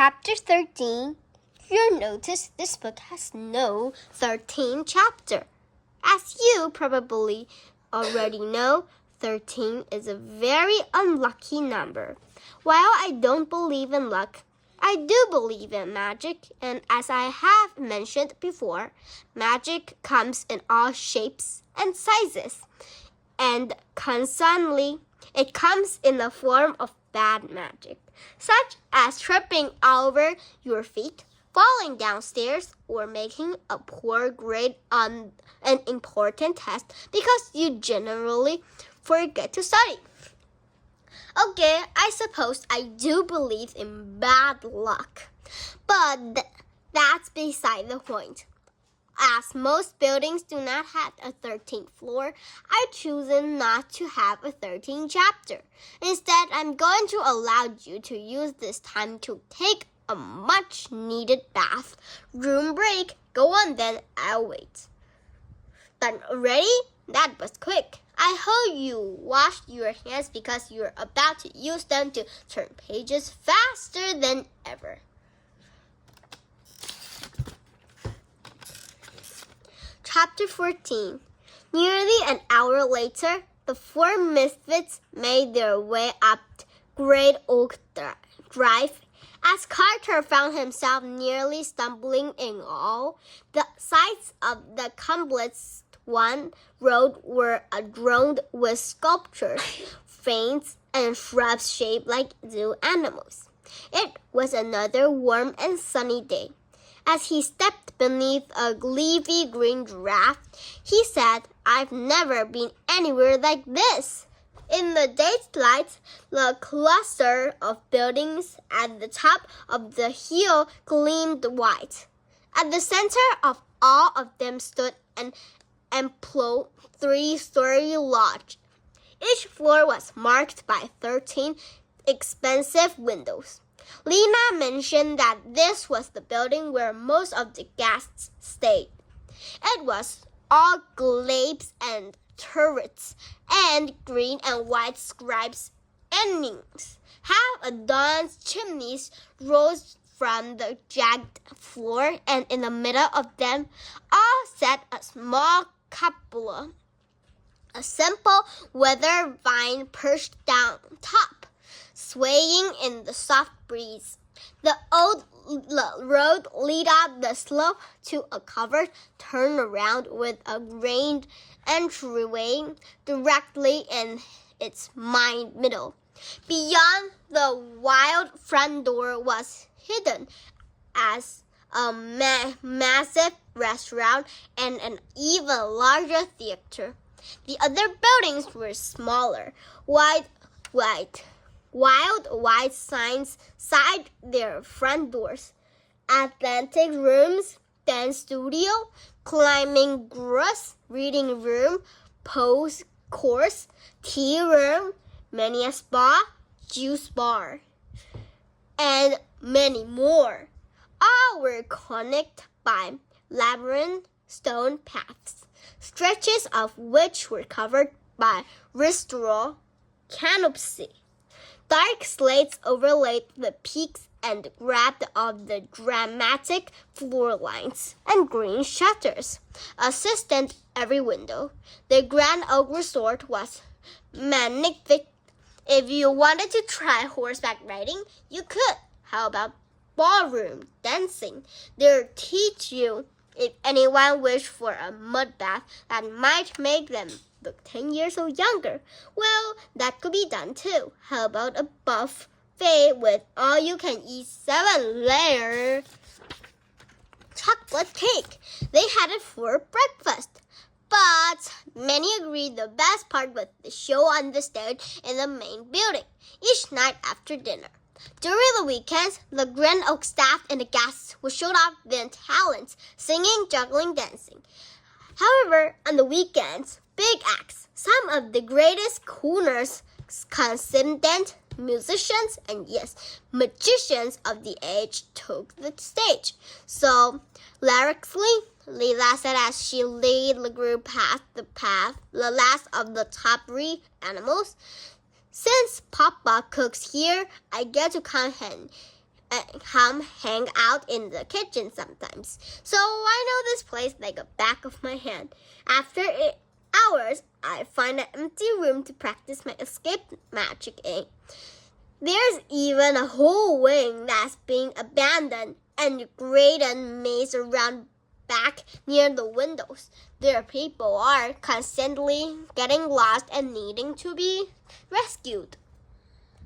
Chapter 13. You'll notice this book has no 13th chapter. As you probably already know, 13 is a very unlucky number. While I don't believe in luck, I do believe in magic, and as I have mentioned before, magic comes in all shapes and sizes, and constantly it comes in the form of bad magic, such as tripping over your feet, falling downstairs, or making a poor grade on an important test because you generally forget to study. Okay, I suppose I do believe in bad luck, but that's beside the point. As most buildings do not have a 13th floor, I've chosen not to have a 13th chapter. Instead, I'm going to allow you to use this time to take a much-needed bath. Room break. Go on then, I'll wait. Done already? That was quick. I hope you washed your hands because you're about to use them to turn pages faster than ever. Chapter 14. Nearly an hour later, the four misfits made their way up Great Oak Drive. As Carter found himself nearly stumbling in all, the sides of the complex one road were adorned with sculptures, fanes, and shrubs shaped like zoo animals. It was another warm and sunny day. As he stepped beneath a leafy green giraffe, he said, "I've never been anywhere like this." In the daylight, the cluster of buildings at the top of the hill gleamed white. At the center of all of them stood an ample three-story lodge. Each floor was marked by 13 expensive windows. Lena mentioned that this was the building where most of the guests stayed. It was all glazes and turrets, and green and white stripes awnings. Half a dozen chimneys rose from the jagged floor, and in the middle of them all sat a small cupola. A simple weather vine perched down top, swaying in the soft breeze. The old road led up the slope to a covered turnaround with a grained entryway directly in its middle. Beyond, the wild front door was hidden as a massive restaurant and an even larger theater. The other buildings were smaller. Wild white signs side their front doors. Athletic rooms, dance studio, climbing grass, reading room, pose course, tea room, many a spa, juice bar, and many more. All were connected by labyrinth stone paths, stretches of which were covered by restaurant canopy. Dark slates overlaid the peaks and grabbed of the dramatic floor lines, and green shutters assisted every window. The Grand Oak Resort was magnificent. If you wanted to try horseback riding, you could. How about ballroom dancing? They'll teach you. If anyone wished for a mud bath that might make them look 10 years or younger, well, that could be done too. How about a buffet with all-you-can-eat 7-layer chocolate cake? They had it for breakfast. But many agreed the best part was the show on the stage in the main building each night after dinner. During the weekends, the Grand Oak staff and the guests would show off their talents, singing, juggling, dancing. However, on the weekends, big acts, some of the greatest crooners, consistent musicians, and yes, magicians of the age took the stage. So, lyrically, Leela said as she led the group past the last of the top 3 animals. "Since Papa cooks here, I get to count come hang out in the kitchen sometimes. So I know this place like the back of my hand. After hours, I find an empty room to practice my escape magic in. There's even a whole wing that's being abandoned and a great maze around back near the windows. There people are constantly getting lost and needing to be rescued.